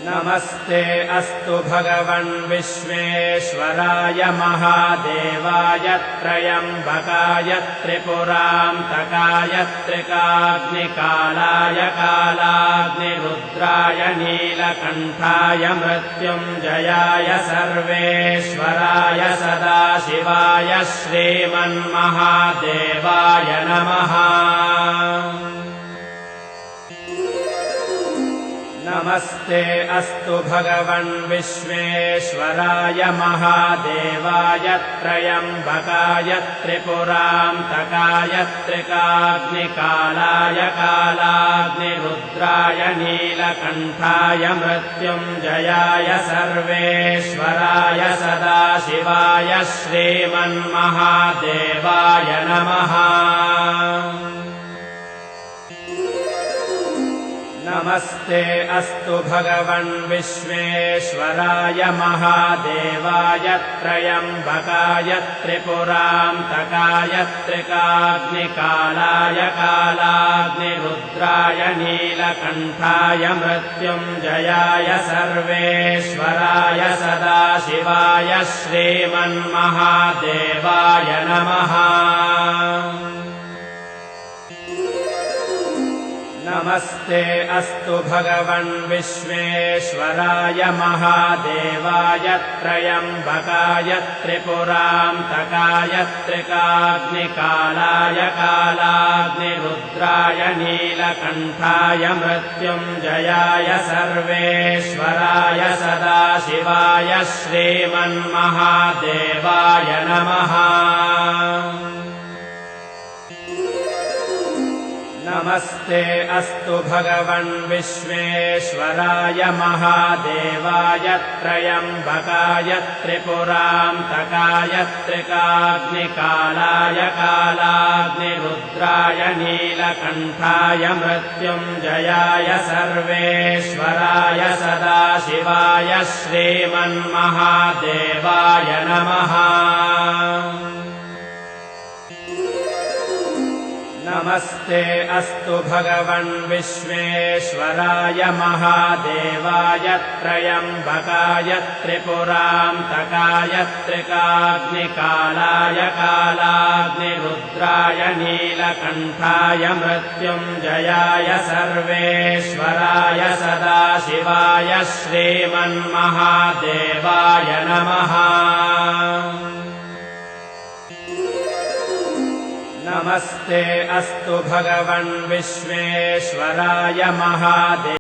नमस्ते अस्तु भगवन् विश्वेश्वराय महादेवाय त्रयम्बकाय त्रिपुरान्तकाय त्रिकाग्निकालाय कालाग्निरुद्राय नीलकण्ठाय मृत्युञ्जयाय सर्वेश्वराय सदाशिवाय श्रीमन्महादेवाय नमः। नमस्ते अस्तु भगवन् विश्वेश्वराय महादेवाय त्रयम्बकाय त्रिपुरान्तकाय त्रिकाग्निकालाय कालाग्निरुद्राय नीलकण्ठाय मृत्युञ्जयाय सर्वेश्वराय सदाशिवाय श्रीमन्महादेवाय नमः। नमस्ते अस्तु भगवन् विश्वेश्वराय महादेवाय त्रयम्बकाय त्रिपुरान्तकाय त्रिकाग्निकालाय कालाग्निरुद्राय नीलकण्ठाय मृत्युञ्जयाय सर्वेश्वराय सदाशिवाय श्रीमन्महादेवाय नमः। नमस्ते अस्तु भगवन् विश्वेश्वराय महादेवाय त्रयम्बकाय त्रिपुरान्तकाय त्रिकाग्निकालाय कालाग्निरुद्राय नीलकण्ठाय मृत्युञ्जयाय सर्वेश्वराय सदाशिवाय श्रीमन्महादेवाय नमः। नमस्ते अस्तु भगवन् विश्वेश्वराय महादेवाय त्रयम्बकाय त्रिपुरान्तकाय त्रिकाग्निकालाय कालाग्निरुद्राय नीलकण्ठाय मृत्युञ्जयाय सर्वेश्वराय सदाशिवाय श्रीमन्महादेवाय नमः। नमस्ते अस्तु भगवन् विश्वेश्वराय महादेवाय त्रयम्बकाय त्रिपुरान्तकाय त्रिकाग्निकालाय कालाग्निरुद्राय नीलकण्ठाय मृत्युञ्जयाय सर्वेश्वराय सदाशिवाय श्रीमन्महादेवाय नमः। नमस्ते अस्तु भगवन् विश्वेश्वराय महादेवाय